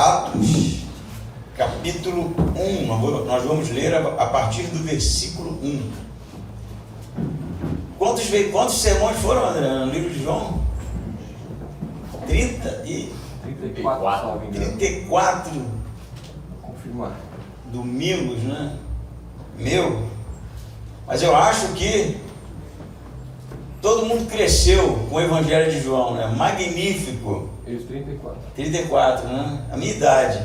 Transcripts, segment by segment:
Atos, capítulo 1, nós vamos ler a partir do versículo 1. Quantos sermões foram, André, no livro de João? 34 confirmar domingos, né? Mas eu acho que todo mundo cresceu com o Evangelho de João, né? Magnífico. Eles 34, né? A minha idade.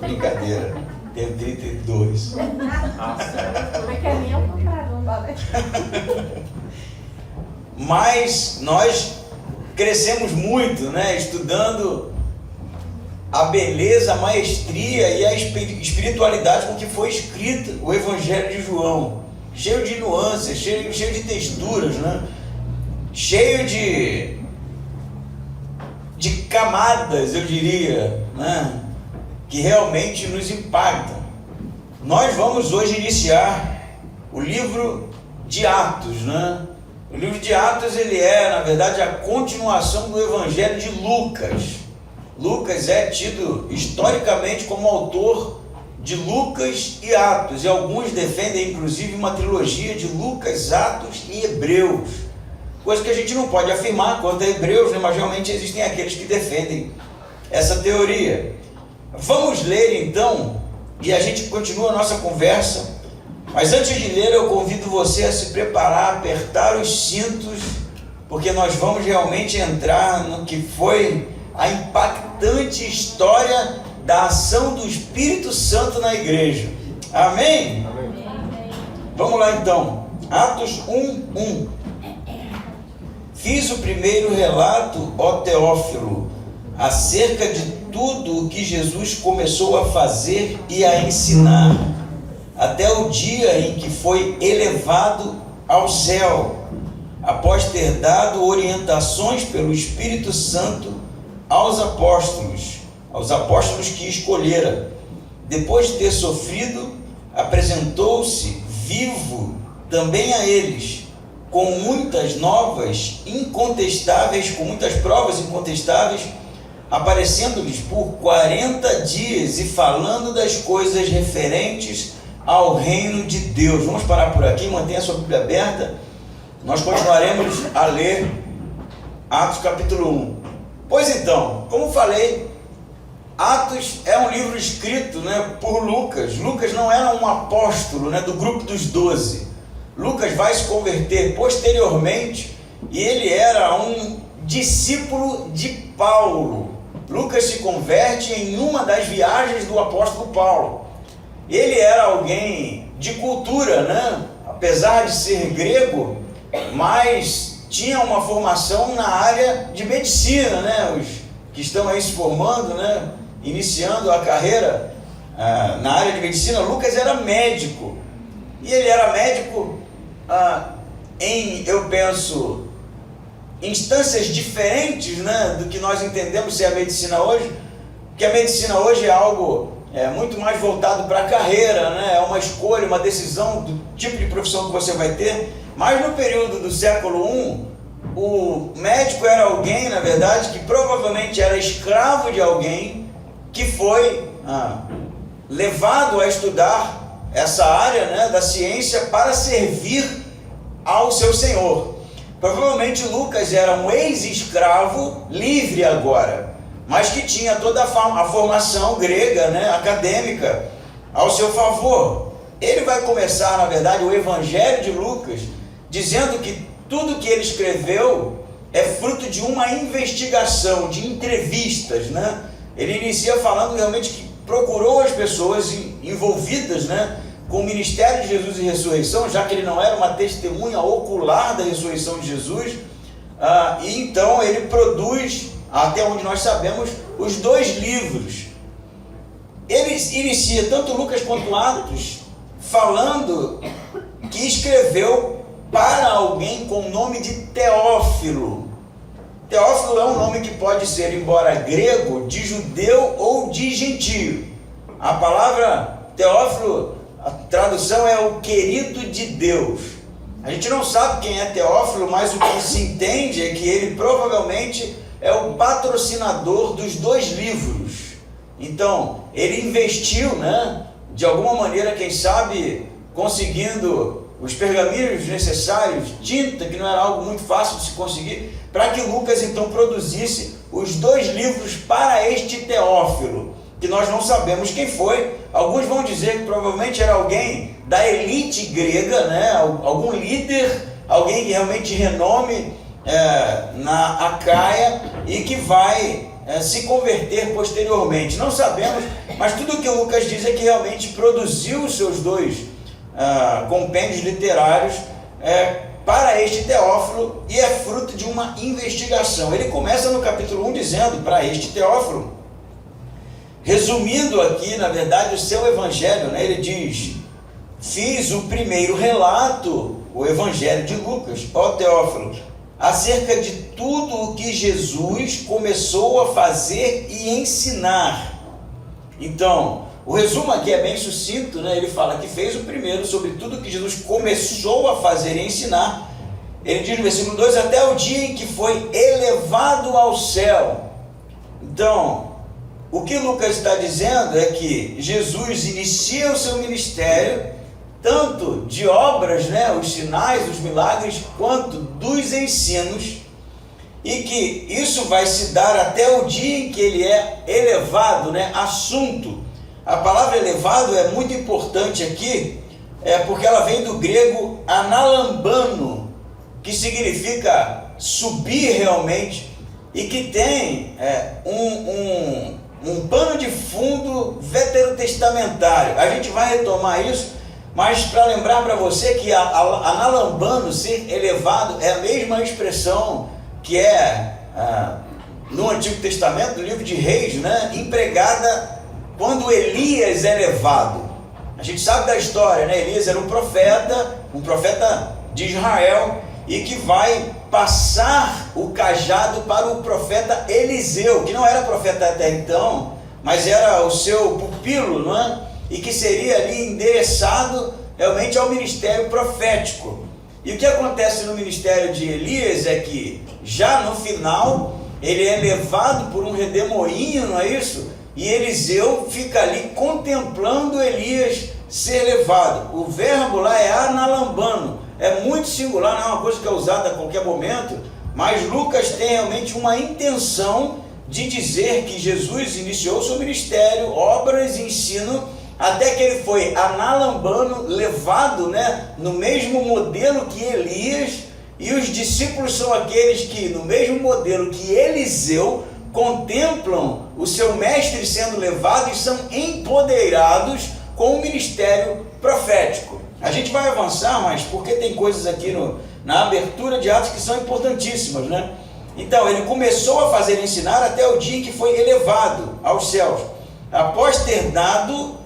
Brincadeira. Tenho 32. Como é que é mesmo? Caramba, né? Mas nós crescemos muito, né? Estudando a beleza, a maestria e a espiritualidade com que foi escrito o Evangelho de João. Cheio de nuances, cheio de texturas, né? Cheio de camadas, eu diria, né? Que realmente nos impactam. Nós vamos hoje iniciar o livro de Atos, né? O livro de Atos, ele é, na verdade, a continuação do Evangelho de Lucas. Lucas é tido historicamente como autor de Lucas e Atos, e alguns defendem inclusive uma trilogia de Lucas, Atos e Hebreus, coisa que a gente não pode afirmar quanto a Hebreus, né? Mas realmente existem aqueles que defendem essa teoria. Vamos ler então, e a gente continua a nossa conversa, mas antes de ler eu convido você a se preparar, apertar os cintos, porque nós vamos realmente entrar no que foi a impactante história da ação do Espírito Santo na igreja. Amém? Amém. Vamos lá então. Atos 1:1. Fiz o primeiro relato, ó Teófilo, acerca de tudo o que Jesus começou a fazer e a ensinar, até o dia em que foi elevado ao céu, após ter dado orientações pelo Espírito Santo aos apóstolos que escolhera. Depois de ter sofrido, apresentou-se vivo também a eles, com muitas provas incontestáveis, aparecendo-lhes por 40 dias e falando das coisas referentes ao reino de Deus. Vamos parar por aqui, mantenha a sua Bíblia aberta. Nós continuaremos a ler Atos capítulo 1. Pois então, como falei, Atos é um livro escrito, né, por Lucas. Lucas não era um apóstolo, né, do grupo dos 12. Lucas vai se converter posteriormente e ele era um discípulo de Paulo. Lucas se converte em uma das viagens do apóstolo Paulo. Ele era alguém de cultura, né, apesar de ser grego, mas tinha uma formação na área de medicina, né? Os que estão aí se formando, né? Iniciando a carreira na área de medicina. Lucas era médico, e ele era médico eu penso, instâncias diferentes, né, do que nós entendemos ser a medicina hoje, porque a medicina hoje é algo muito mais voltado para a carreira, né? É uma escolha, uma decisão do tipo de profissão que você vai ter. Mas no período do século I, o médico era alguém, na verdade, que provavelmente era escravo de alguém que foi levado a estudar essa área, né, da ciência para servir ao seu senhor. Provavelmente Lucas era um ex-escravo livre agora, mas que tinha toda a formação grega, né, acadêmica ao seu favor. Ele vai começar, na verdade, o Evangelho de Lucas dizendo que tudo que ele escreveu é fruto de uma investigação, de entrevistas, né? Ele inicia falando realmente que procurou as pessoas envolvidas, né, com o ministério de Jesus e ressurreição, já que ele não era uma testemunha ocular da ressurreição de Jesus, e então ele produz, até onde nós sabemos, os 2 livros. Ele inicia tanto Lucas quanto Atos falando que escreveu para alguém com o nome de Teófilo. Teófilo é um nome que pode ser, embora grego, de judeu ou de gentio. A palavra Teófilo, a tradução é o querido de Deus. A gente não sabe quem é Teófilo, mas o que se entende é que ele provavelmente é o patrocinador dos 2 livros. Então, ele investiu, né, de alguma maneira, quem sabe, conseguindo os pergaminhos necessários, tinta, que não era algo muito fácil de se conseguir, para que Lucas então produzisse os 2 livros para este Teófilo, que nós não sabemos quem foi. Alguns vão dizer que provavelmente era alguém da elite grega, né, algum líder, alguém que realmente de renome na Acaia e que vai se converter posteriormente. Não sabemos, mas tudo o que Lucas diz é que realmente produziu os seus 2 compêndios literários para este Teófilo, e é fruto de uma investigação. Ele começa no capítulo 1 dizendo para este Teófilo, resumindo aqui, na verdade, o seu evangelho, né? Ele diz: fiz o primeiro relato, o evangelho de Lucas, ó Teófilo, acerca de tudo o que Jesus começou a fazer e ensinar. Então, o resumo aqui é bem sucinto, né? Ele fala que fez o primeiro sobre tudo que Jesus começou a fazer e ensinar. Ele diz no versículo 2, até o dia em que foi elevado ao céu. Então, o que Lucas está dizendo é que Jesus inicia o seu ministério, tanto de obras, né, os sinais, os milagres, quanto dos ensinos, e que isso vai se dar até o dia em que ele é elevado, né, assunto. A palavra elevado é muito importante aqui, porque ela vem do grego analambano, que significa subir realmente, e que tem um pano de fundo veterotestamentário. A gente vai retomar isso, mas para lembrar para você que analambano, ser elevado, é a mesma expressão que no Antigo Testamento, no livro de Reis, né, empregada quando Elias é levado. A gente sabe da história, né? Elias era um profeta de Israel, e que vai passar o cajado para o profeta Eliseu, que não era profeta até então, mas era o seu pupilo, não é? E que seria ali endereçado realmente ao ministério profético. E o que acontece no ministério de Elias é que, já no final, ele é levado por um redemoinho, não é isso? E Eliseu fica ali contemplando Elias ser levado. O verbo lá é analambano, é muito singular, não é uma coisa que é usada a qualquer momento, mas Lucas tem realmente uma intenção de dizer que Jesus iniciou seu ministério, obras e ensino, até que ele foi analambano, levado, né, no mesmo modelo que Elias, e os discípulos são aqueles que, no mesmo modelo que Eliseu, contemplam o seu mestre sendo levado e são empoderados com o ministério profético. A gente vai avançar, mas porque tem coisas aqui na abertura de Atos que são importantíssimas, né? Então, ele começou a fazer e ensinar até o dia em que foi elevado aos céus, após ter dado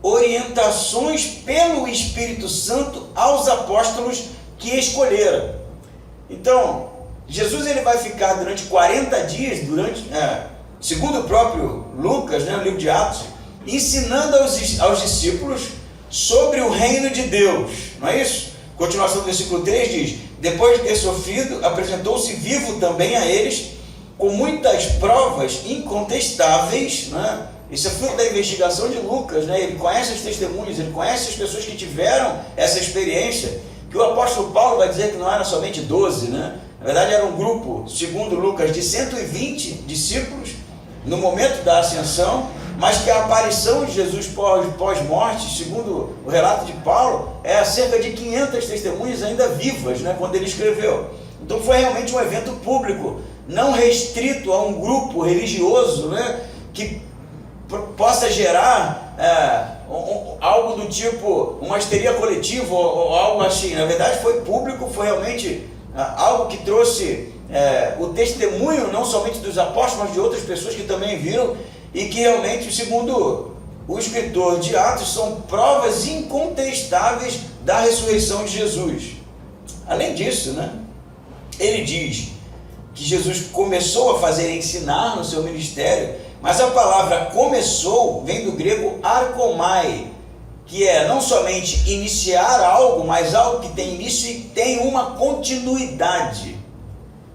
orientações pelo Espírito Santo aos apóstolos que escolheram. Então, Jesus ele vai ficar durante 40 dias, segundo o próprio Lucas, né, no livro de Atos, ensinando aos discípulos sobre o reino de Deus, não é isso? Continuação do versículo 3 diz: depois de ter sofrido, apresentou-se vivo também a eles, com muitas provas incontestáveis, né? Isso é fruto da investigação de Lucas, né? Ele conhece as testemunhas, ele conhece as pessoas que tiveram essa experiência, que o apóstolo Paulo vai dizer que não era somente 12, né? Na verdade era um grupo, segundo Lucas, de 120 discípulos no momento da ascensão, mas que a aparição de Jesus pós-morte, segundo o relato de Paulo, é cerca de 500 testemunhas ainda vivas, né, quando ele escreveu. Então foi realmente um evento público, não restrito a um grupo religioso, né, que possa gerar algo do tipo uma histeria coletiva ou algo assim. Na verdade foi público, foi realmente algo que trouxe o testemunho não somente dos apóstolos, mas de outras pessoas que também viram, e que realmente, segundo o escritor de Atos, são provas incontestáveis da ressurreição de Jesus. Além disso, né, ele diz que Jesus começou a fazer e ensinar no seu ministério, mas a palavra começou vem do grego arkomai, que é não somente iniciar algo, mas algo que tem início e tem uma continuidade.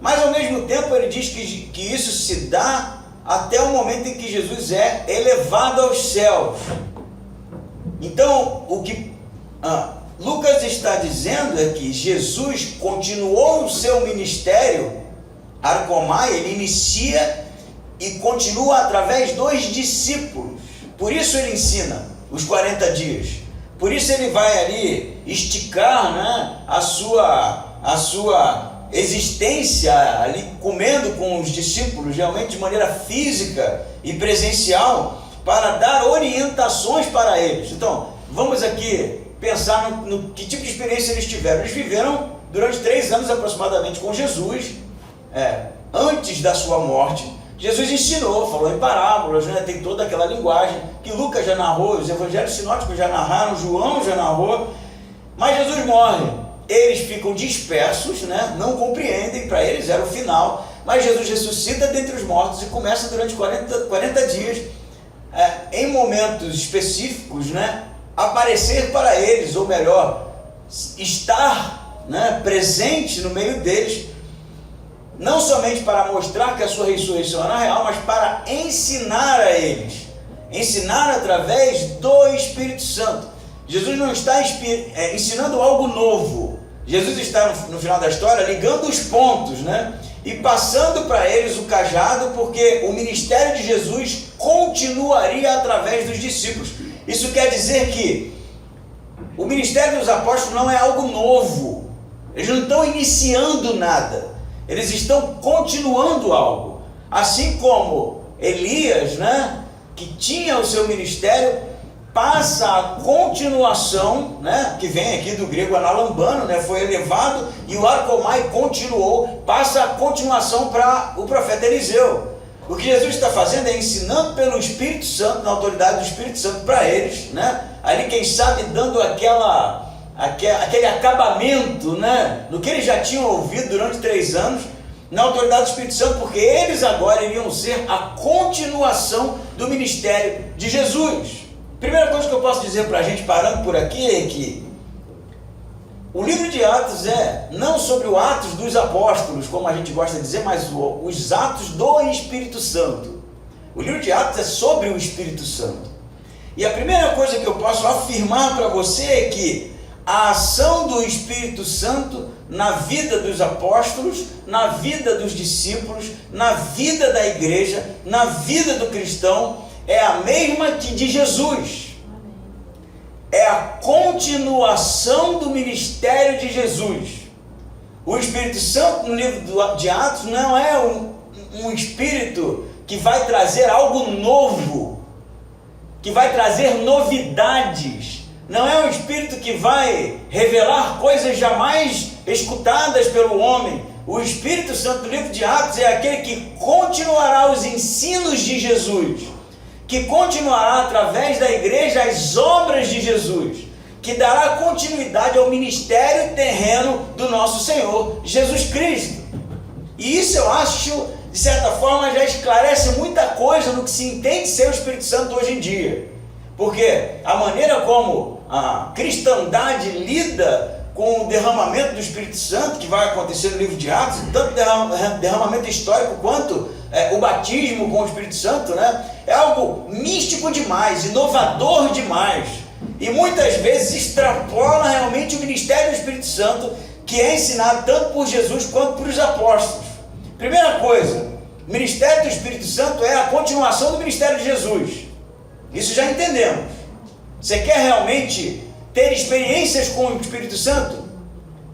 Mas ao mesmo tempo ele diz que isso se dá até o momento em que Jesus é elevado aos céus. Então, o que Lucas está dizendo é que Jesus continuou o seu ministério, arkomai, ele inicia e continua através dos discípulos. Por isso ele ensina os 40 dias. Por isso ele vai ali esticar, né, a sua existência ali comendo com os discípulos, realmente de maneira física e presencial, para dar orientações para eles. Então, vamos aqui pensar no que tipo de experiência eles tiveram. Eles viveram durante 3 anos aproximadamente com Jesus, antes da sua morte. Jesus ensinou, falou em parábolas, né? Tem toda aquela linguagem que Lucas já narrou, os evangelhos sinóticos já narraram, João já narrou, mas Jesus morre. Eles ficam dispersos, né? Não compreendem, para eles era o final, mas Jesus ressuscita dentre os mortos e começa durante 40 dias, em momentos específicos, né? Aparecer para eles, ou melhor, estar, né, presente no meio deles, não somente para mostrar que a sua ressurreição era real, mas para ensinar a eles, ensinar através do Espírito Santo. Jesus não está ensinando algo novo, Jesus está no final da história ligando os pontos, né? E passando para eles o cajado, porque o ministério de Jesus continuaria através dos discípulos. Isso quer dizer que o ministério dos apóstolos não é algo novo, eles não estão iniciando nada, eles estão continuando algo. Assim como Elias, né, que tinha o seu ministério, passa a continuação, né, que vem aqui do grego analambano, né, foi elevado, e o arkomai continuou, passa a continuação para o profeta Eliseu. O que Jesus está fazendo é ensinando pelo Espírito Santo, na autoridade do Espírito Santo para eles, né, ali quem sabe dando aquele acabamento, né, no que eles já tinham ouvido durante 3 anos, na autoridade do Espírito Santo, porque eles agora iriam ser a continuação do ministério de Jesus. Primeira coisa que eu posso dizer para a gente, parando por aqui, é que o livro de Atos é não sobre os atos dos apóstolos, como a gente gosta de dizer, mas os atos do Espírito Santo. O livro de Atos é sobre o Espírito Santo. E a primeira coisa que eu posso afirmar para você é que a ação do Espírito Santo na vida dos apóstolos, na vida dos discípulos, na vida da igreja, na vida do cristão, é a mesma que de Jesus. É a continuação do ministério de Jesus. O Espírito Santo no livro de Atos não é um Espírito que vai trazer algo novo, que vai trazer novidades. Não é um Espírito que vai revelar coisas jamais escutadas pelo homem. O Espírito Santo do livro de Atos é aquele que continuará os ensinos de Jesus, que continuará através da igreja as obras de Jesus, que dará continuidade ao ministério terreno do nosso Senhor Jesus Cristo. E isso eu acho, de certa forma, já esclarece muita coisa no que se entende ser o Espírito Santo hoje em dia. Porque a maneira como a cristandade lida com o derramamento do Espírito Santo, que vai acontecer no livro de Atos, tanto derramamento histórico quanto o batismo com o Espírito Santo, né? É algo místico demais, inovador demais, e muitas vezes extrapola realmente o ministério do Espírito Santo, que é ensinado tanto por Jesus quanto por os apóstolos. Primeira coisa, o ministério do Espírito Santo é a continuação do ministério de Jesus. Isso já entendemos. Você quer realmente ter experiências com o Espírito Santo?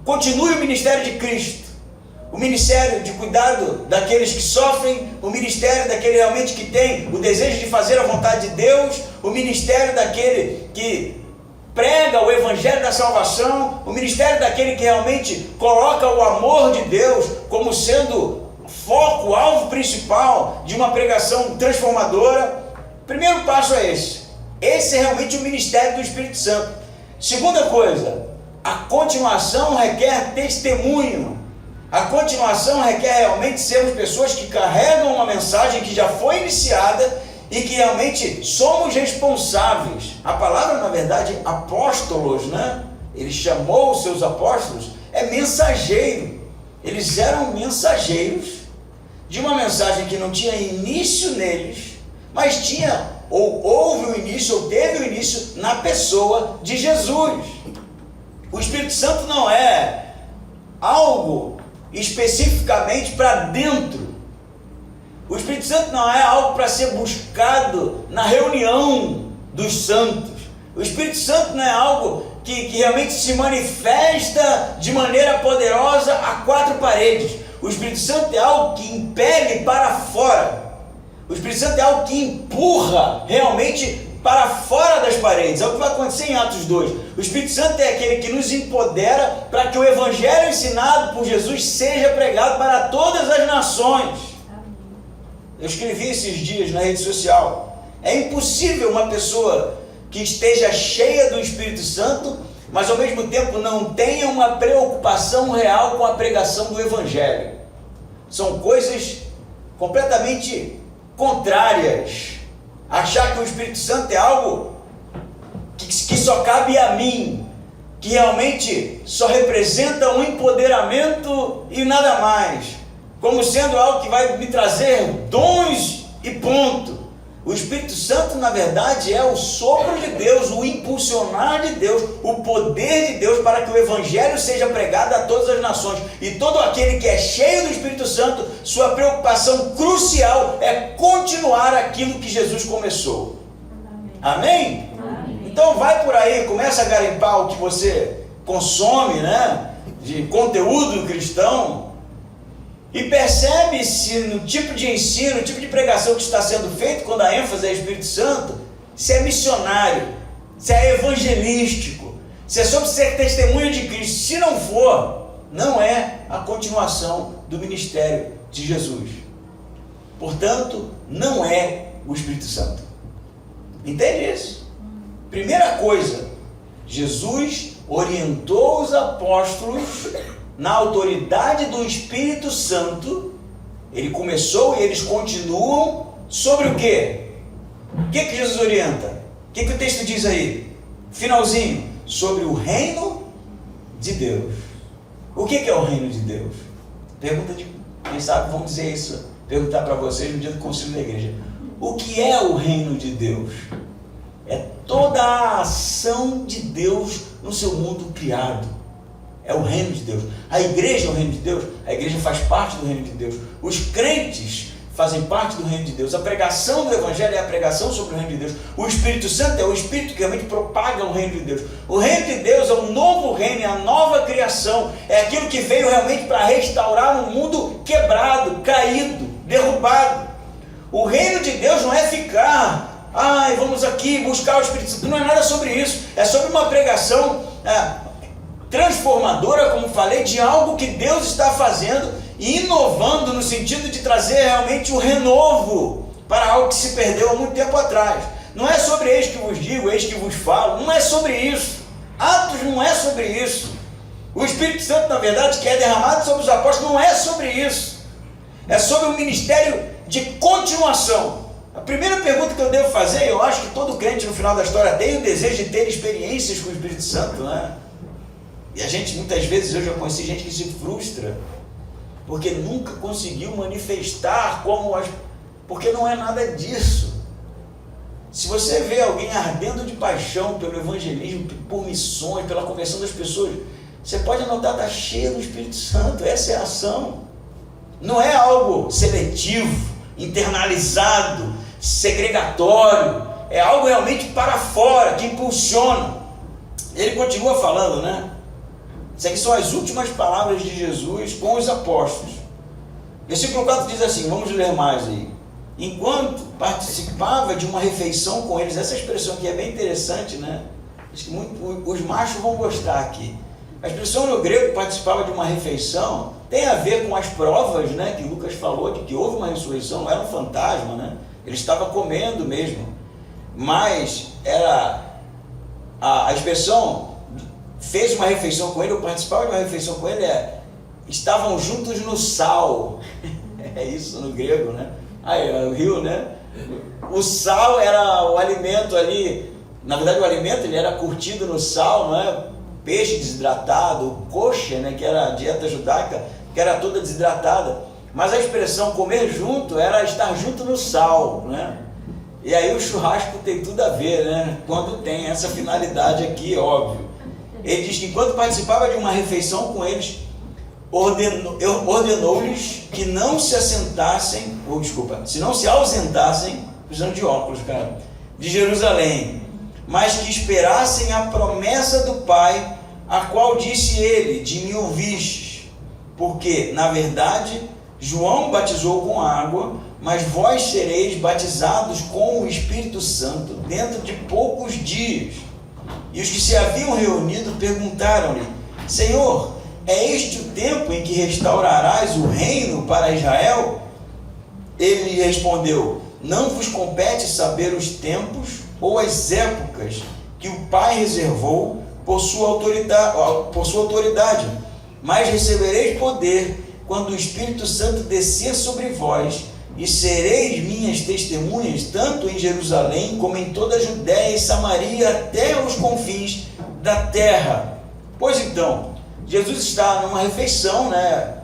Continue o ministério de Cristo, o ministério de cuidado daqueles que sofrem, o ministério daquele realmente que tem o desejo de fazer a vontade de Deus, o ministério daquele que prega o evangelho da salvação, o ministério daquele que realmente coloca o amor de Deus como sendo foco, alvo principal de uma pregação transformadora. Primeiro passo é esse. Esse é realmente o ministério do Espírito Santo. Segunda coisa, a continuação requer testemunho. A continuação requer realmente sermos pessoas que carregam uma mensagem que já foi iniciada e que realmente somos responsáveis. A palavra, na verdade, apóstolos, né? Ele chamou os seus apóstolos, é mensageiro. Eles eram mensageiros de uma mensagem que não tinha início neles, mas tinha, ou houve o início, ou teve o início na pessoa de Jesus. O Espírito Santo não é algo especificamente para dentro. O Espírito Santo não é algo para ser buscado na reunião dos santos. O Espírito Santo não é algo que realmente se manifesta de maneira poderosa a quatro paredes. O Espírito Santo é algo que impele para fora. O Espírito Santo é algo que empurra realmente para fora das paredes. É o que vai acontecer em Atos 2. O Espírito Santo é aquele que nos empodera para que o Evangelho ensinado por Jesus seja pregado para todas as nações. Eu escrevi esses dias na rede social. É impossível uma pessoa que esteja cheia do Espírito Santo, mas ao mesmo tempo não tenha uma preocupação real com a pregação do Evangelho. São coisas completamente contrárias. Achar que o Espírito Santo é algo que só cabe a mim, que realmente só representa um empoderamento e nada mais, como sendo algo que vai me trazer dons e ponto. O Espírito Santo, na verdade, é o sopro de Deus, o impulsionar de Deus, o poder de Deus para que o Evangelho seja pregado a todas as nações. E todo aquele que é cheio do Espírito Santo, sua preocupação crucial é continuar aquilo que Jesus começou. Amém? Amém. Então vai por aí, começa a garimpar o que você consome, né, de conteúdo cristão, e percebe-se no tipo de ensino, no tipo de pregação que está sendo feito, quando a ênfase é Espírito Santo, se é missionário, se é evangelístico, se é sobre ser testemunho de Cristo. Se não for, não é a continuação do ministério de Jesus. Portanto, não é o Espírito Santo. Entende isso? Primeira coisa, Jesus orientou os apóstolos na autoridade do Espírito Santo. Ele começou e eles continuam sobre o quê? O que Jesus orienta? O que o texto diz aí? Finalzinho, sobre o reino de Deus. O que é o reino de Deus? Pergunta de quem sabe, vamos dizer isso, perguntar para vocês no dia do concílio da igreja. O que é o reino de Deus? É toda a ação de Deus no seu mundo criado. É o reino de Deus. A igreja é o reino de Deus. A igreja faz parte do reino de Deus. Os crentes fazem parte do reino de Deus. A pregação do Evangelho é a pregação sobre o reino de Deus. O Espírito Santo é o Espírito que realmente propaga o reino de Deus. O reino de Deus é um novo reino, é a nova criação. É aquilo que veio realmente para restaurar um mundo quebrado, caído, derrubado. O reino de Deus não é ficar, vamos aqui buscar o Espírito Santo. Não é nada sobre isso. É sobre uma pregação transformadora, como falei, de algo que Deus está fazendo e inovando no sentido de trazer realmente o renovo para algo que se perdeu há muito tempo atrás. Não é sobre eis que vos digo, eis que vos falo, não é sobre isso. Atos não é sobre isso. O Espírito Santo, na verdade, que é derramado sobre os apóstolos, não é sobre isso. É sobre o ministério de continuação. A primeira pergunta que eu devo fazer, eu acho que todo crente no final da história tem o desejo de ter experiências com o Espírito Santo, né? E a gente, muitas vezes, eu já conheci gente que se frustra porque nunca conseguiu manifestar porque não é nada disso. Se você vê alguém ardendo de paixão pelo evangelismo, por missões, pela conversão das pessoas, você pode anotar, está cheio do Espírito Santo. Essa é a ação. Não é algo seletivo, internalizado, segregatório. É algo realmente para fora, que impulsiona. Ele continua falando, né? Isso aqui são as últimas palavras de Jesus com os apóstolos. Versículo 4 diz assim, vamos ler mais aí. Enquanto participava de uma refeição com eles, essa expressão aqui é bem interessante, né? Acho que os machos vão gostar aqui. A expressão no grego, participava de uma refeição, tem a ver com as provas, né, que Lucas falou, de que houve uma ressurreição, não era um fantasma, né? Ele estava comendo mesmo. Mas era a expressão... fez uma refeição com ele, ou participava de uma refeição com ele, estavam juntos no sal. É isso no grego, né? O rio, né? O sal era o alimento ali, na verdade o alimento ele era curtido no sal, não é? Peixe desidratado, coxa, né? Que era a dieta judaica, que era toda desidratada. mas a expressão comer junto era estar junto no sal, né? E aí o churrasco tem tudo a ver, né? Quando tem essa finalidade aqui, óbvio. Ele diz que enquanto participava de uma refeição com eles, ordenou-lhes que não se assentassem, se não se ausentassem, precisando de óculos, cara, de Jerusalém, mas que esperassem a promessa do Pai, a qual disse ele: de mim ouvistes, porque, na verdade, João batizou com água, mas vós sereis batizados com o Espírito Santo dentro de poucos dias. E os que se haviam reunido perguntaram-lhe: Senhor, é este o tempo em que restaurarás o reino para Israel? Ele lhe respondeu: não vos compete saber os tempos ou as épocas que o Pai reservou por sua autoridade, mas recebereis poder quando o Espírito Santo descer sobre vós, e sereis minhas testemunhas, tanto em Jerusalém, como em toda a Judéia e Samaria, até os confins da terra. Pois então, Jesus está numa refeição, né?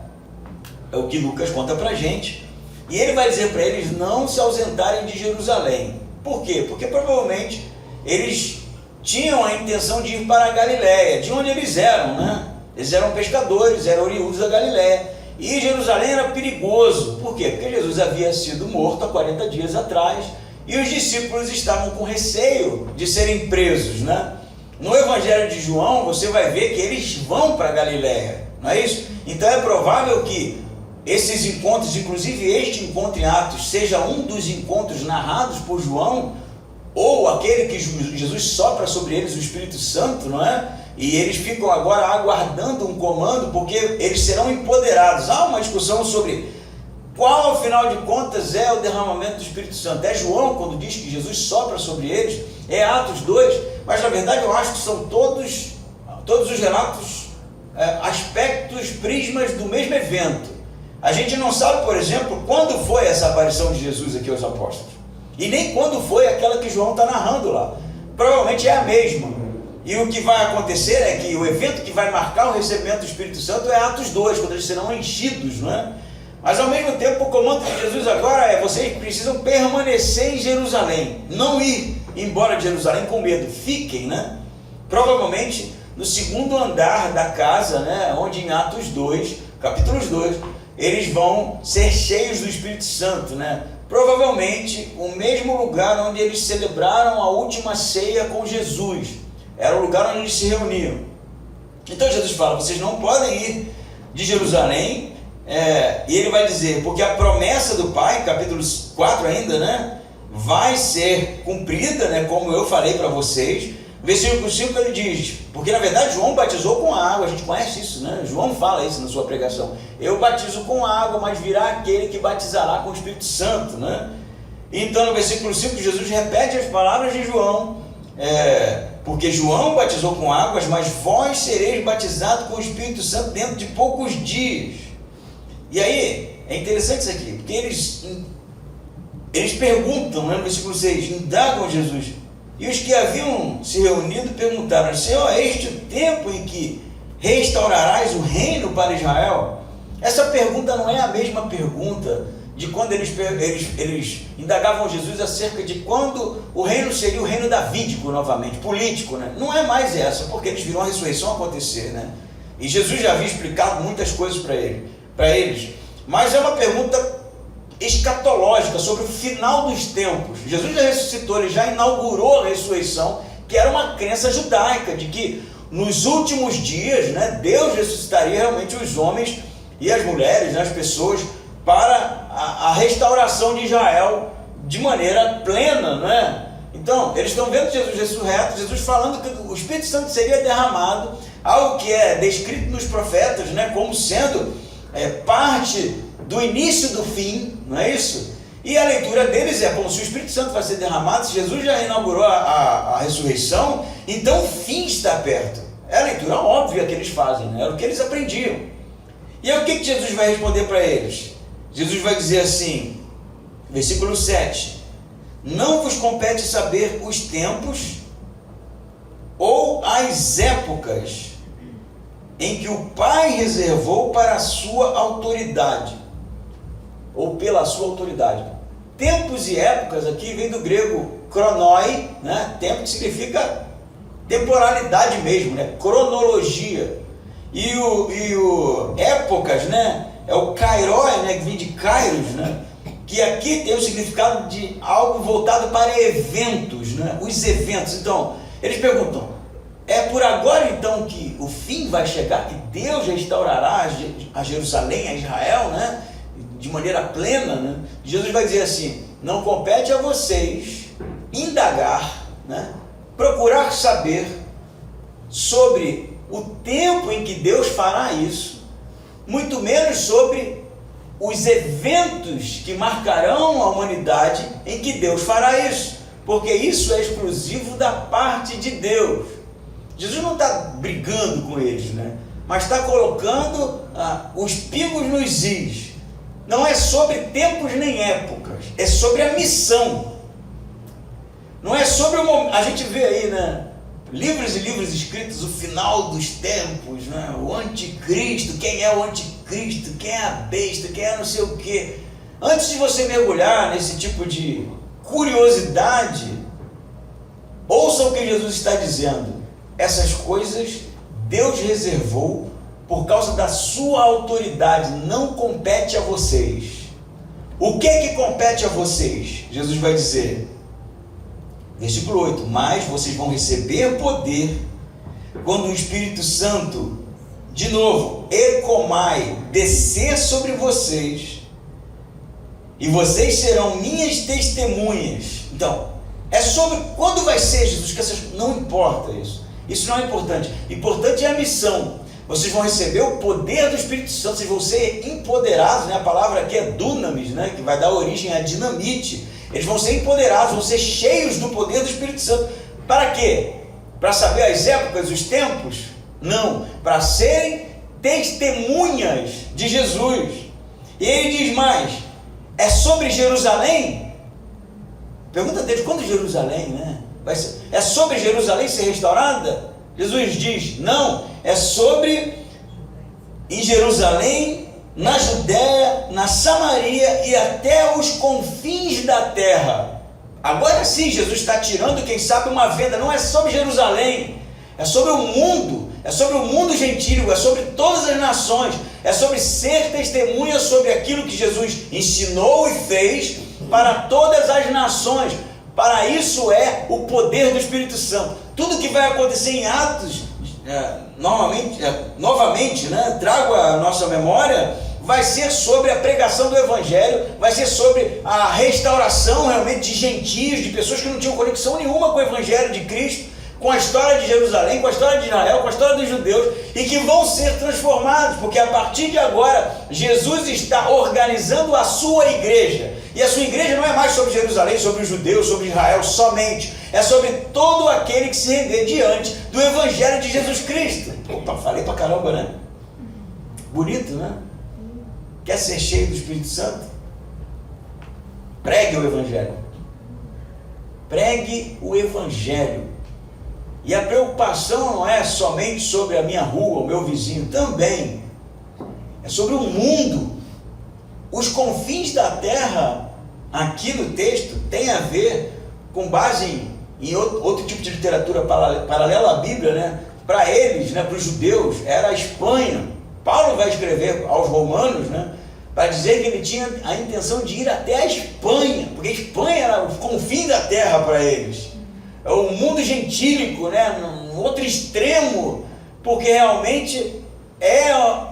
É o que Lucas conta pra gente, e ele vai dizer para eles não se ausentarem de Jerusalém. Por quê? Porque provavelmente eles tinham a intenção de ir para a Galiléia, de onde eles eram, né? Eles eram pescadores, eram oriundos da Galiléia. E Jerusalém era perigoso. Por quê? Porque Jesus havia sido morto há 40 dias atrás e os discípulos estavam com receio de serem presos, né? No Evangelho de João você vai ver que eles vão para a Galiléia, não é isso? Então é provável que esses encontros, inclusive este encontro em Atos, seja um dos encontros narrados por João, ou aquele que Jesus sopra sobre eles o Espírito Santo, não é? E eles ficam agora aguardando um comando, porque eles serão empoderados. Há uma discussão sobre qual, afinal de contas, é o derramamento do Espírito Santo. É João, quando diz que Jesus sopra sobre eles, é Atos 2, mas na verdade eu acho que são todos os relatos, aspectos, prismas do mesmo evento. A gente não sabe, por exemplo, quando foi essa aparição de Jesus aqui aos apóstolos, e nem quando foi aquela que João está narrando lá. Provavelmente é a mesma. E o que vai acontecer é que o evento que vai marcar o recebimento do Espírito Santo é Atos 2, quando eles serão enchidos, não é? Mas ao mesmo tempo o comando de Jesus agora é: vocês precisam permanecer em Jerusalém, não ir embora de Jerusalém com medo, fiquem, né? Provavelmente no segundo andar da casa, né? Onde em Atos 2, capítulos 2, eles vão ser cheios do Espírito Santo, né? Provavelmente o mesmo lugar onde eles celebraram a última ceia com Jesus. Era o lugar onde eles se reuniam. Então Jesus fala: vocês não podem ir de Jerusalém, e ele vai dizer, porque a promessa do Pai, capítulo 4 ainda, né, vai ser cumprida, né, como eu falei para vocês. Versículo 5 ele diz, porque na verdade João batizou com água, a gente conhece isso, né? João fala isso na sua pregação: eu batizo com água, mas virá aquele que batizará com o Espírito Santo, né? Então no versículo 5 Jesus repete as palavras de João, porque João batizou com águas, mas vós sereis batizados com o Espírito Santo dentro de poucos dias. E aí, é interessante isso aqui, porque eles perguntam, né, no versículo 6, indagam Jesus, e os que haviam se reunido perguntaram: Senhor, é este o tempo em que restaurarás o reino para Israel? Essa pergunta não é a mesma pergunta de quando eles indagavam Jesus acerca de quando o reino seria o reino davídico novamente, político, né? Não é mais essa, porque eles viram a ressurreição acontecer, né? E Jesus já havia explicado muitas coisas para eles, mas é uma pergunta escatológica sobre o final dos tempos. Jesus já ressuscitou, ele já inaugurou a ressurreição, que era uma crença judaica de que nos últimos dias, né, Deus ressuscitaria realmente os homens e as mulheres, né, as pessoas, para a restauração de Israel de maneira plena, não é? Então, eles estão vendo Jesus ressurreto, Jesus falando que o Espírito Santo seria derramado, algo que é descrito nos profetas, né, como sendo parte do início do fim, não é isso? E a leitura deles é como se o Espírito Santo vai ser derramado, se Jesus já inaugurou a ressurreição, então o fim está perto. É a leitura óbvia que eles fazem, né? Era o que eles aprendiam. E aí o que Jesus vai responder para eles? Jesus vai dizer assim, versículo 7, não vos compete saber os tempos ou as épocas em que o Pai reservou para a sua autoridade, ou pela sua autoridade. Tempos e épocas aqui vem do grego chronoi, né? Tempo que significa temporalidade mesmo, né? Cronologia. E o épocas, né? É o kairoi, né? Que vem de kairos, né? Que aqui tem o significado de algo voltado para eventos, né? Os eventos. Então, eles perguntam, é por agora então que o fim vai chegar, que Deus restaurará a Jerusalém, a Israel, né? De maneira plena, né? Jesus vai dizer assim, não compete a vocês indagar, né? Procurar saber sobre o tempo em que Deus fará isso, muito menos sobre os eventos que marcarão a humanidade em que Deus fará isso, porque isso é exclusivo da parte de Deus. Jesus não está brigando com eles, né? Mas está colocando os pingos nos is. Não é sobre tempos nem épocas, é sobre a missão. Não é sobre o momento. A gente vê aí, né? Livros e livros escritos, o final dos tempos, né? O anticristo, quem é o anticristo, quem é a besta, quem é não sei o quê. Antes de você mergulhar nesse tipo de curiosidade, ouça o que Jesus está dizendo. Essas coisas Deus reservou por causa da sua autoridade, não compete a vocês. O que compete a vocês? Jesus vai dizer, versículo 8, mas vocês vão receber poder quando o Espírito Santo, de novo, ekomai, descer sobre vocês, e vocês serão minhas testemunhas. Então, é sobre quando vai ser, Jesus, que não importa isso. Isso não é importante. Importante é a missão. Vocês vão receber o poder do Espírito Santo, vocês vão ser empoderados, né? A palavra aqui é dunamis, né? Que vai dar origem a dinamite. Eles vão ser empoderados, vão ser cheios do poder do Espírito Santo. Para quê? Para saber as épocas, os tempos? Não, para serem testemunhas de Jesus. E ele diz mais, é sobre Jerusalém? Pergunta deles, quando Jerusalém, né? É sobre Jerusalém ser restaurada? Jesus diz, não, é sobre em Jerusalém, na Judéia, na Samaria e até os confins da terra. Agora sim, Jesus está tirando, quem sabe, uma venda. Não é sobre Jerusalém, é sobre o mundo, é sobre o mundo gentílico, é sobre todas as nações, é sobre ser testemunha sobre aquilo que Jesus ensinou e fez para todas as nações. Para isso é o poder do Espírito Santo. Tudo que vai acontecer em Atos, novamente, né, trago a nossa memória, vai ser sobre a pregação do Evangelho, vai ser sobre a restauração realmente de gentios, de pessoas que não tinham conexão nenhuma com o Evangelho de Cristo, com a história de Jerusalém, com a história de Israel, com a história dos judeus, e que vão ser transformados, porque a partir de agora, Jesus está organizando a sua igreja. E a sua igreja não é mais sobre Jerusalém, sobre os judeus, sobre Israel somente. É sobre todo aquele que se render diante do Evangelho de Jesus Cristo. Opa, falei pra caramba, né? Bonito, né? Quer ser cheio do Espírito Santo? Pregue o Evangelho. Pregue o Evangelho. E a preocupação não é somente sobre a minha rua, o meu vizinho, também. É sobre o mundo. Os confins da terra, aqui no texto, tem a ver com base em outro tipo de literatura paralela à Bíblia, né? Para eles, né, para os judeus, era a Espanha. Paulo vai escrever aos romanos, né, para dizer que ele tinha a intenção de ir até a Espanha, porque a Espanha era o confim da terra para eles. É o mundo gentílico, né, num outro extremo, porque realmente é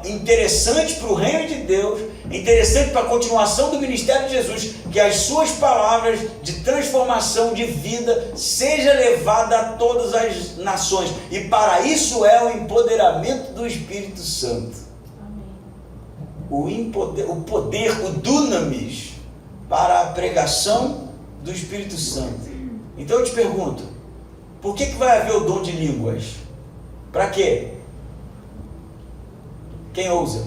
interessante para o reino de Deus, interessante para a continuação do ministério de Jesus, que as suas palavras de transformação de vida seja levada a todas as nações, e para isso é o empoderamento do Espírito Santo. Amém. O poder, o dunamis, para a pregação do Espírito Santo. Então eu te pergunto, por que vai haver o dom de línguas? Para quê? Quem ousa?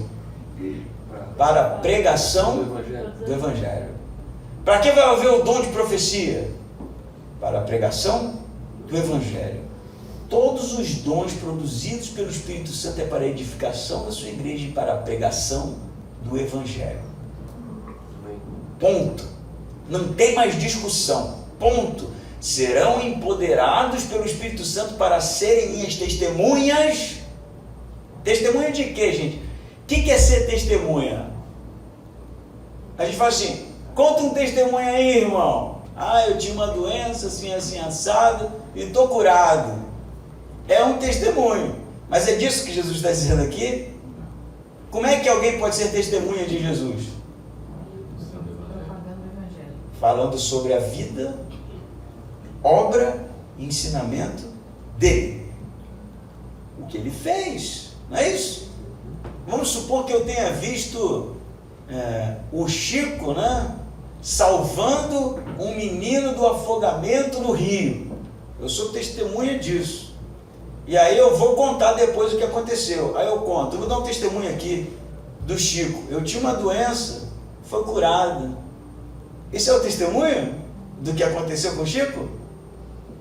Para a pregação do Evangelho. Para que vai haver o dom de profecia? Para a pregação do Evangelho. Todos os dons produzidos pelo Espírito Santo é para a edificação da sua igreja e para a pregação do Evangelho. Ponto. Não tem mais discussão. Ponto. Serão empoderados pelo Espírito Santo para serem minhas testemunhas. Testemunha de quê, gente? O que é ser testemunha? A gente fala assim, conta um testemunho aí, irmão. Eu tinha uma doença, assim, assado, e estou curado. É um testemunho. Mas é disso que Jesus está dizendo aqui? Como é que alguém pode ser testemunha de Jesus? Falando sobre a vida, obra e ensinamento dele. O que ele fez, não é isso? Vamos supor que eu tenha visto o Chico, né, salvando um menino do afogamento no rio. Eu sou testemunha disso. E aí eu vou contar depois o que aconteceu. Aí eu conto, eu vou dar um testemunho aqui do Chico. Eu tinha uma doença, foi curado. Esse é o testemunho do que aconteceu com o Chico?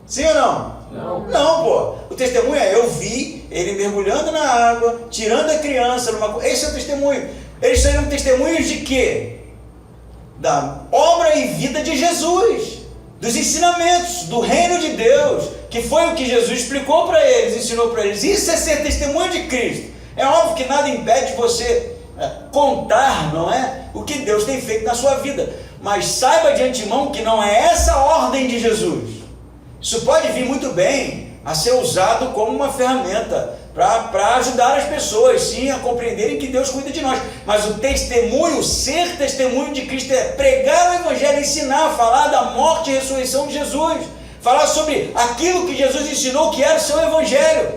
Sim ou não? Não. Não, pô. O testemunho é, eu vi ele mergulhando na água, tirando a criança numa... Esse é o testemunho. Eles seriam testemunhos de quê? Da obra e vida de Jesus, dos ensinamentos, do reino de Deus, que foi o que Jesus explicou para eles, ensinou para eles. Isso é ser testemunho de Cristo. É óbvio que nada impede você contar, não é? O que Deus tem feito na sua vida. Mas saiba de antemão que não é essa a ordem de Jesus. Isso pode vir muito bem a ser usado como uma ferramenta para ajudar as pessoas, sim, a compreenderem que Deus cuida de nós. Mas o testemunho, ser testemunho de Cristo é pregar o Evangelho, ensinar, falar da morte e ressurreição de Jesus, falar sobre aquilo que Jesus ensinou que era o seu Evangelho,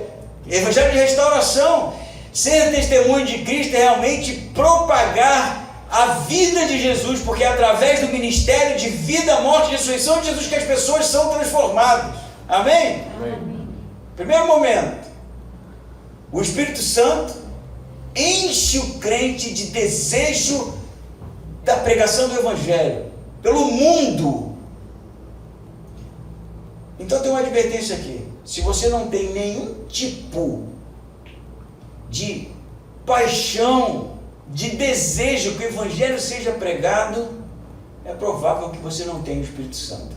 Evangelho de restauração. Ser testemunho de Cristo é realmente propagar a vida de Jesus, porque é através do ministério de vida, morte e ressurreição de Jesus que as pessoas são transformadas. Amém? Amém. Primeiro momento, o Espírito Santo enche o crente de desejo da pregação do Evangelho pelo mundo. Então tem uma advertência aqui: se você não tem nenhum tipo de paixão, de desejo que o Evangelho seja pregado, é provável que você não tenha o Espírito Santo.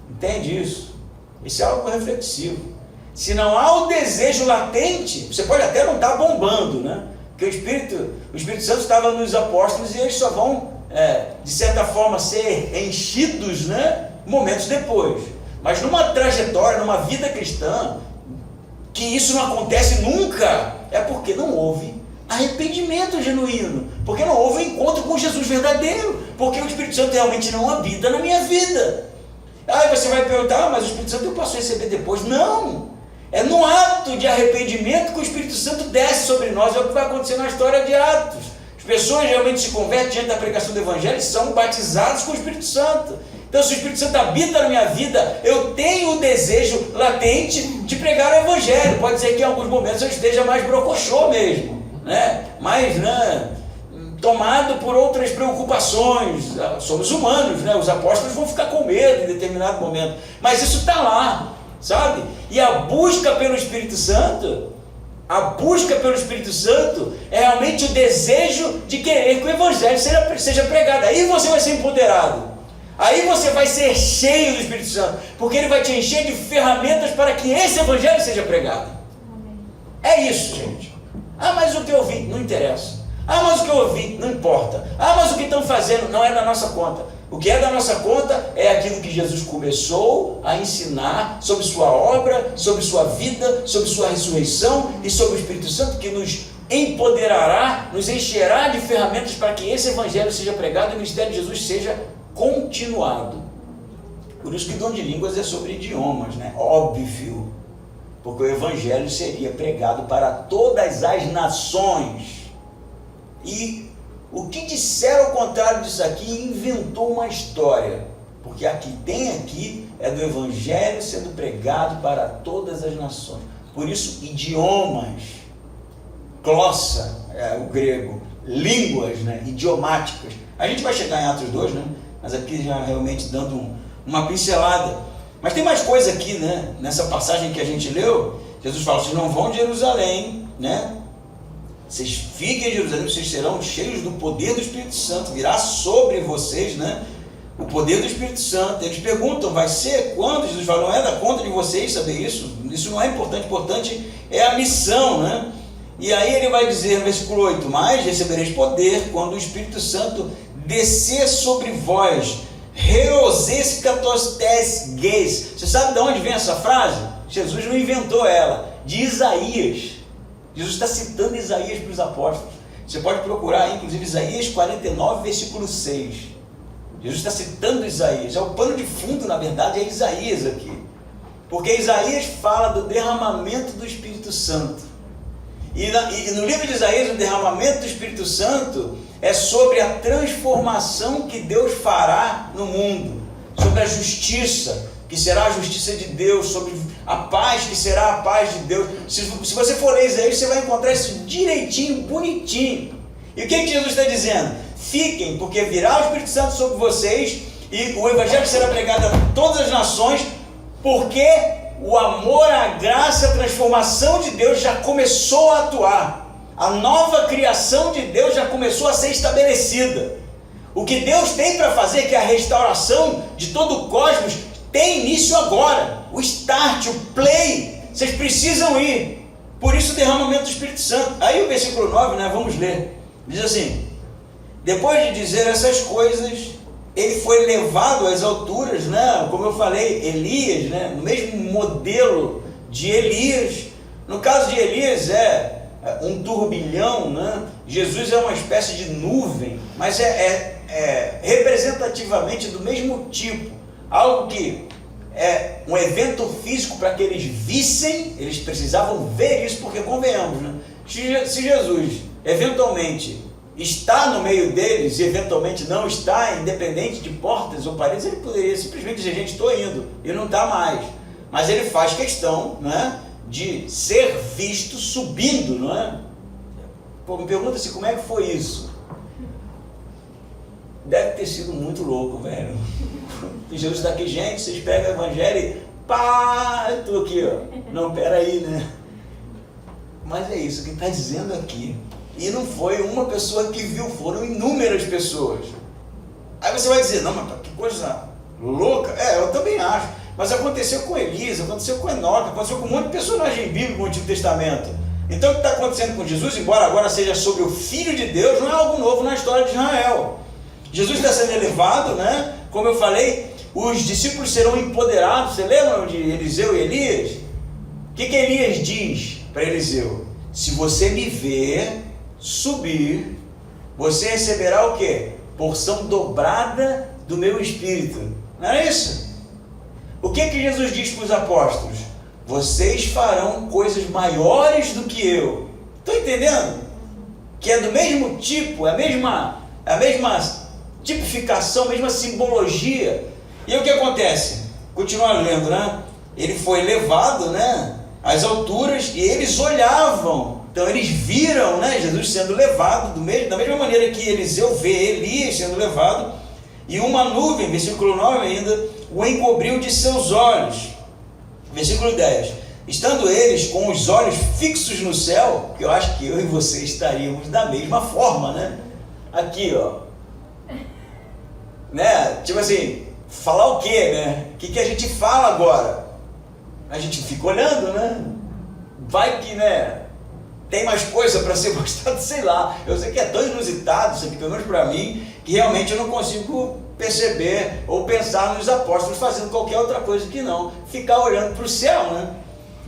Entende isso? Isso é algo reflexivo. Se não há o desejo latente, você pode até não estar bombando, né? Porque o Espírito Santo estava nos apóstolos e eles só vão, de certa forma, ser enchidos, né, momentos depois. Mas numa trajetória, numa vida cristã, que isso não acontece nunca, é porque não houve arrependimento genuíno, porque não houve encontro com Jesus verdadeiro, porque o Espírito Santo realmente não habita na minha vida. Aí você vai perguntar, mas o Espírito Santo eu posso receber depois? Não! É no ato de arrependimento que o Espírito Santo desce sobre nós. É o que vai acontecer na história de Atos. As pessoas realmente se convertem diante da pregação do Evangelho e são batizadas com o Espírito Santo. Então, se o Espírito Santo habita na minha vida, eu tenho o desejo latente de pregar o Evangelho. Pode ser que em alguns momentos eu esteja mais brocochô mesmo, né? Mais, tomado por outras preocupações. Somos humanos, né? Os apóstolos vão ficar com medo em determinado momento. Mas isso está lá, sabe? E a busca pelo Espírito Santo, é realmente o desejo de querer que o Evangelho seja pregado. Aí você vai ser empoderado. Aí você vai ser cheio do Espírito Santo, porque ele vai te encher de ferramentas para que esse Evangelho seja pregado. É isso, gente. Mas o que eu ouvi não interessa. Mas o que eu ouvi não importa. Mas o que estão fazendo não é da nossa conta. O que é da nossa conta é aquilo que Jesus começou a ensinar sobre sua obra, sobre sua vida, sobre sua ressurreição e sobre o Espírito Santo, que nos empoderará, nos encherá de ferramentas para que esse Evangelho seja pregado e o ministério de Jesus seja continuado. Por isso que dom de línguas é sobre idiomas, né? Óbvio, porque o Evangelho seria pregado para todas as nações. E o que disseram ao contrário disso aqui inventou uma história, porque aqui é do Evangelho sendo pregado para todas as nações. Por isso, idiomas, glossa, o grego, línguas, né, idiomáticas. A gente vai chegar em Atos 2, né? Mas aqui já realmente dando uma pincelada. Mas tem mais coisa aqui, né? Nessa passagem que a gente leu, Jesus fala: vocês não vão de Jerusalém, né? Vocês fiquem em Jerusalém, vocês serão cheios do poder do Espírito Santo, virá sobre vocês, né? O poder do Espírito Santo. Eles perguntam, vai ser quando? Jesus fala, não é da conta de vocês saber isso. Isso não é importante, importante é a missão, né? E aí ele vai dizer no versículo 8, mas recebereis poder quando o Espírito Santo descer sobre vós. Reoses katostes geis. Você sabe de onde vem essa frase? Jesus não inventou ela, de Isaías. Jesus está citando Isaías para os apóstolos. Você pode procurar, inclusive, Isaías 49, versículo 6. Jesus está citando Isaías. É o pano de fundo, na verdade, é Isaías aqui. Porque Isaías fala do derramamento do Espírito Santo. E no livro de Isaías, o derramamento do Espírito Santo é sobre a transformação que Deus fará no mundo, sobre a justiça, que será a justiça de Deus, sobre a paz, que será a paz de Deus. Se você for ler Isaías, você vai encontrar isso direitinho, bonitinho. E o que Jesus está dizendo? Fiquem, porque virá o Espírito Santo sobre vocês, e o Evangelho será pregado a todas as nações, porque o amor, a graça, a transformação de Deus já começou a atuar. A nova criação de Deus já começou a ser estabelecida. O que Deus tem para fazer, que é a restauração de todo o cosmos, tem início agora. O start, o play, vocês precisam ir. Por isso o derramamento do Espírito Santo. Aí o versículo 9, né, vamos ler. Diz assim, depois de dizer essas coisas, ele foi levado às alturas, né? Como eu falei, Elias, né? No mesmo modelo de Elias. No caso de Elias é um turbilhão, né? Jesus é uma espécie de nuvem, mas é representativamente do mesmo tipo. Algo que é um evento físico para que eles vissem, eles precisavam ver isso, porque convenhamos, né? Se Jesus eventualmente está no meio deles e eventualmente não está, independente de portas ou paredes, ele poderia simplesmente dizer, gente, estou indo, e não está mais. Mas ele faz questão, né, de ser visto subindo, não é? Pô, me pergunta-se como é que foi isso. Deve ter sido muito louco, velho. E Jesus está aqui, gente, vocês pegam o Evangelho e pá, eu estou aqui, ó. Não, peraí, né? Mas é isso que ele está dizendo aqui. E não foi uma pessoa que viu, foram inúmeras pessoas. Aí você vai dizer, não, mas que coisa louca. Eu também acho. Mas aconteceu com Elias, aconteceu com Enoque, aconteceu com um monte de personagem bíblico no Antigo Testamento. Então o que está acontecendo com Jesus, embora agora seja sobre o Filho de Deus, não é algo novo na história de Israel. Jesus está sendo elevado, né? Como eu falei, os discípulos serão empoderados. Você lembra de Eliseu e Elias? O que Elias diz para Eliseu? Se você me ver subir, você receberá o quê? Porção dobrada do meu espírito. Não é isso? O que Jesus diz para os apóstolos? Vocês farão coisas maiores do que eu. Estão entendendo? Que é do mesmo tipo, é a mesma tipificação, a mesma simbologia. E o que acontece? Continua lendo, né? Ele foi levado, né, às alturas, e eles olhavam. Então eles viram, né, Jesus sendo levado, da mesma maneira que Eliseu vê Elias sendo levado, e uma nuvem, versículo 9 ainda, o encobriu de seus olhos. Versículo 10. Estando eles com os olhos fixos no céu, que eu acho que eu e você estaríamos da mesma forma, né? Aqui, ó. Né? Tipo assim, falar o quê, né? O que a gente fala agora? A gente fica olhando, né? Vai que, né? Tem mais coisa para ser mostrado, sei lá. Eu sei que é tão inusitado isso aqui, pelo menos para mim, que realmente eu não consigo perceber ou pensar nos apóstolos fazendo qualquer outra coisa que não ficar olhando para o céu, né?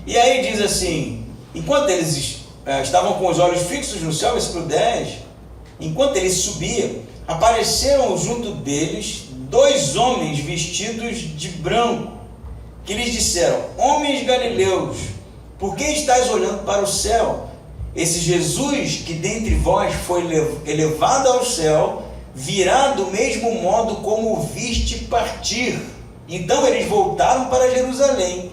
E aí diz assim, enquanto eles estavam com os olhos fixos no céu, versículo 10, enquanto eles subiam, apareceram junto deles 2 homens vestidos de branco, que lhes disseram, homens galileus, por que estáis olhando para o céu? Esse Jesus que dentre vós foi elevado ao céu, virá do mesmo modo como o viste partir. Então eles voltaram para Jerusalém,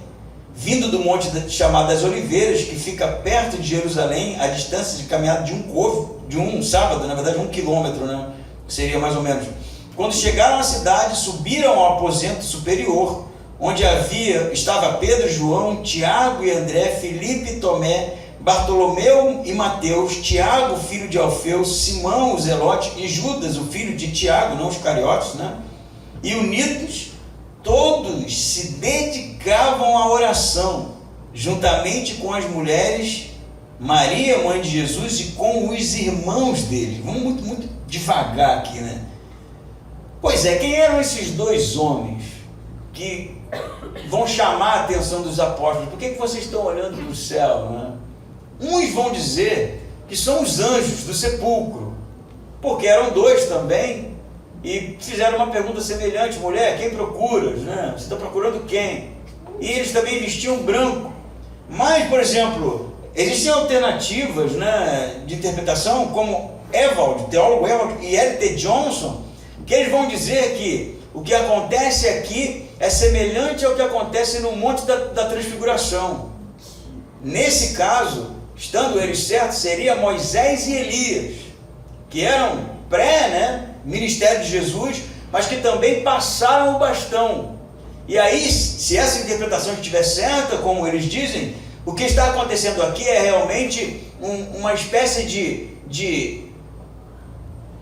vindo do monte chamado das Oliveiras, que fica perto de Jerusalém, a distância de caminhada de um sábado, na verdade 1 quilômetro, né? Seria mais ou menos. Quando chegaram à cidade, subiram ao aposento superior, onde estava Pedro, João, Tiago e André, Filipe e Tomé, Bartolomeu e Mateus, Tiago, filho de Alfeu, Simão, o Zelote, e Judas, o filho de Tiago, não os cariotes, né? E unidos, todos se dedicavam à oração, juntamente com as mulheres, Maria, mãe de Jesus, e com os irmãos dele. Vamos muito devagar aqui, né? Pois é, quem eram esses dois homens que vão chamar a atenção dos apóstolos? Por que vocês estão olhando para o céu, né? Uns vão dizer que são os anjos do sepulcro, porque eram dois também, e fizeram uma pergunta semelhante: mulher, quem procuras, né? Você está procurando quem? E eles também vestiam branco. Mas, por exemplo, existem alternativas, né, de interpretação, como Ewald, teólogo Ewald, e L.T. Johnson, que eles vão dizer que o que acontece aqui é semelhante ao que acontece no Monte da Transfiguração. Nesse caso, estando eles certos, seria Moisés e Elias, que eram ministério de Jesus, mas que também passaram o bastão. E aí, se essa interpretação estiver certa, como eles dizem, o que está acontecendo aqui é realmente uma espécie de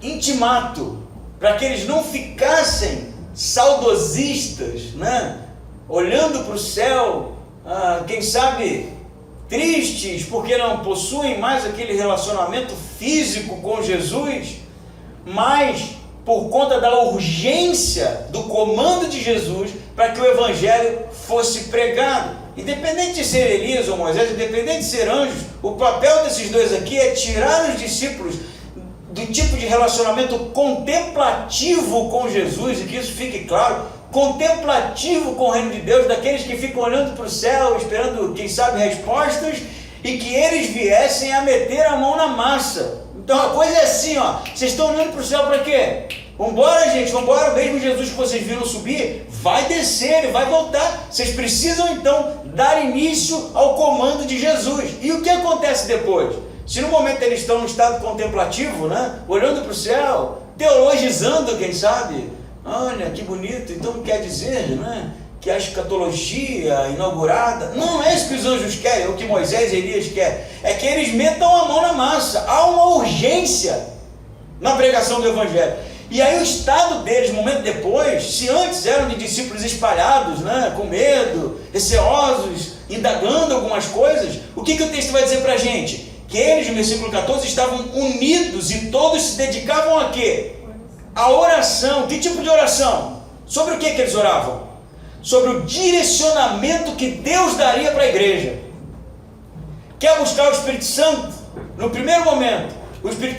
intimato, para que eles não ficassem saudosistas, né? Olhando para o céu, quem sabe tristes, porque não possuem mais aquele relacionamento físico com Jesus, mas por conta da urgência do comando de Jesus para que o Evangelho fosse pregado. Independente de ser Elias ou Moisés, independente de ser anjos, o papel desses dois aqui é tirar os discípulos do tipo de relacionamento contemplativo com Jesus, e que isso fique claro, contemplativo com o reino de Deus, daqueles que ficam olhando para o céu, esperando, quem sabe, respostas, e que eles viessem a meter a mão na massa. Então a coisa é assim, vocês estão olhando para o céu para quê? Vambora, gente, vambora, mesmo Jesus que vocês viram subir, vai descer, ele vai voltar. Vocês precisam então dar início ao comando de Jesus. E o que acontece depois? Se no momento eles estão no estado contemplativo, né, olhando para o céu, teologizando, quem sabe, olha que bonito, então quer dizer, né, que a escatologia inaugurada, não é isso que os anjos querem, é o que Moisés e Elias querem, é que eles metam a mão na massa. Há uma urgência na pregação do Evangelho. E aí o estado deles, momento depois, se antes eram de discípulos espalhados, né, com medo, receosos, indagando algumas coisas, o que o texto vai dizer para a gente? Que eles, no versículo 14, estavam unidos e todos se dedicavam a quê? A oração. Que tipo de oração? Sobre o que eles oravam? Sobre o direcionamento que Deus daria para a igreja. Quer buscar o Espírito Santo? No primeiro momento, o Espírito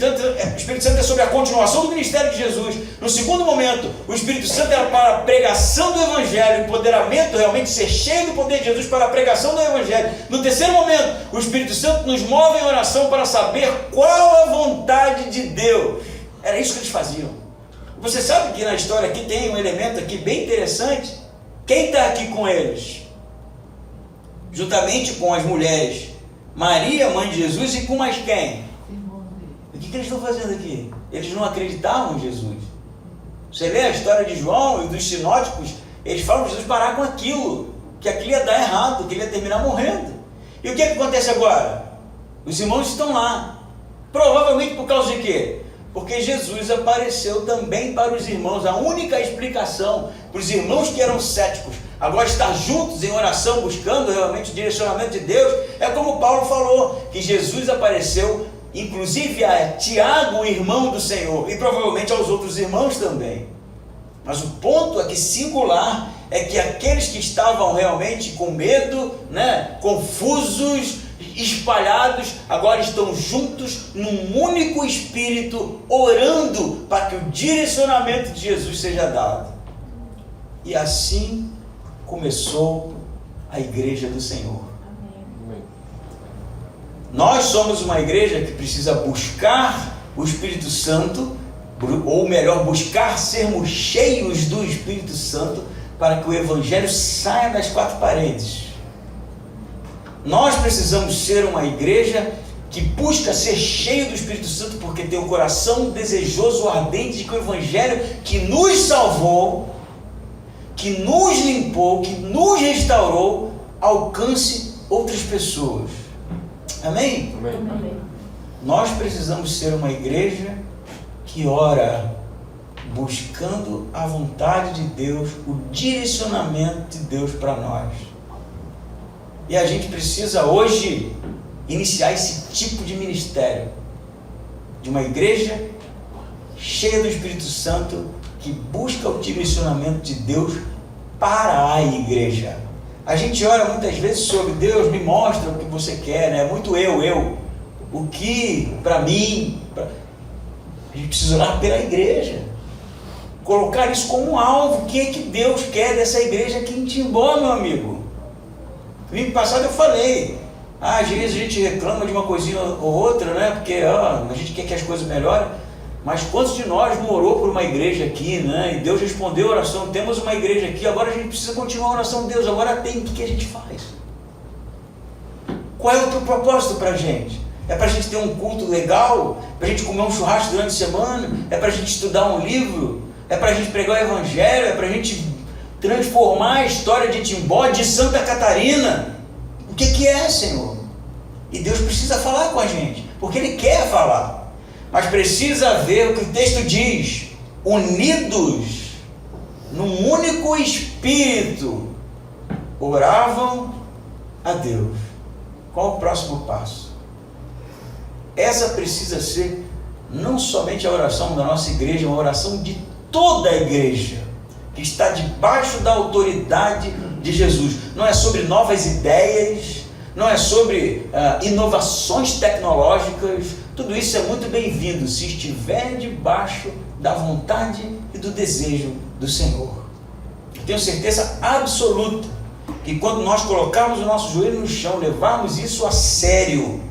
Santo é sobre a continuação do ministério de Jesus. No segundo momento, o Espírito Santo era para a pregação do Evangelho, empoderamento, realmente ser cheio do poder de Jesus para a pregação do Evangelho. No terceiro momento, o Espírito Santo nos move em oração para saber qual a vontade de Deus. Era isso que eles faziam. Você sabe que na história aqui tem um elemento aqui bem interessante. Quem está aqui com eles? Juntamente com as mulheres, Maria, mãe de Jesus, e com mais quem? O que eles estão fazendo aqui? Eles não acreditavam em Jesus. Você lê a história de João e dos sinóticos, eles falam que Jesus parar com aquilo, que aquilo ia dar errado, que ele ia terminar morrendo. E o que acontece agora? Os irmãos estão lá. Provavelmente por causa de quê? Porque Jesus apareceu também para os irmãos. A única explicação para os irmãos que eram céticos agora estar juntos em oração, buscando realmente o direcionamento de Deus, é como Paulo falou, que Jesus apareceu inclusive a Tiago, o irmão do Senhor, e provavelmente aos outros irmãos também. Mas o ponto aqui singular é que aqueles que estavam realmente com medo, né, confusos, espalhados, agora estão juntos num único espírito, orando para que o direcionamento de Jesus seja dado. E assim começou a igreja do Senhor. Nós somos uma igreja que precisa buscar o Espírito Santo, ou melhor, buscar sermos cheios do Espírito Santo para que o Evangelho saia das quatro paredes. Nós precisamos ser uma igreja que busca ser cheio do Espírito Santo porque tem o coração desejoso, ardente de que o Evangelho que nos salvou, que nos limpou, que nos restaurou, alcance outras pessoas. Amém? Amém. Nós precisamos ser uma igreja que ora buscando a vontade de Deus, o direcionamento de Deus para nós. E a gente precisa hoje iniciar esse tipo de ministério, de uma igreja cheia do Espírito Santo, que busca o direcionamento de Deus para a igreja. A gente ora muitas vezes sobre Deus, me mostra o que você quer, né? Muito eu. O que para mim, a gente precisa orar pela igreja. Colocar isso como um alvo. O que é que Deus quer dessa igreja aqui em Timbó, meu amigo? Domingo passado eu falei, às vezes a gente reclama de uma coisinha ou outra, né? Porque a gente quer que as coisas melhorem. Mas quantos de nós não orou por uma igreja aqui, né? E Deus respondeu a oração, temos uma igreja aqui, agora a gente precisa continuar a oração de Deus, agora tem, o que a gente faz? Qual é o teu propósito para a gente? É para a gente ter um culto legal? Para a gente comer um churrasco durante a semana? É para a gente estudar um livro? É para a gente pregar o evangelho? É para a gente transformar a história de Timbó, de Santa Catarina? O que é, Senhor? E Deus precisa falar com a gente, porque Ele quer falar. Mas precisa ver o que o texto diz, unidos num único espírito, oravam a Deus. Qual o próximo passo? Essa precisa ser não somente a oração da nossa igreja, uma oração de toda a igreja, que está debaixo da autoridade de Jesus. Não é sobre novas ideias, não é sobre inovações tecnológicas. Tudo isso é muito bem-vindo se estiver debaixo da vontade e do desejo do Senhor. Eu tenho certeza absoluta que quando nós colocarmos o nosso joelho no chão, levarmos isso a sério,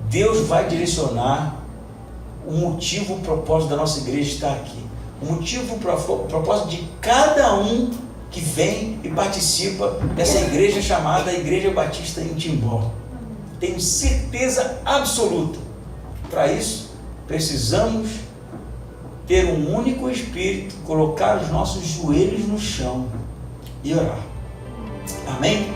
Deus vai direcionar o motivo, o propósito da nossa igreja estar aqui. O motivo, o propósito de cada um que vem e participa dessa igreja chamada Igreja Batista em Timbó. Tenho certeza absoluta. Para isso, precisamos ter um único espírito, colocar os nossos joelhos no chão e orar. Amém?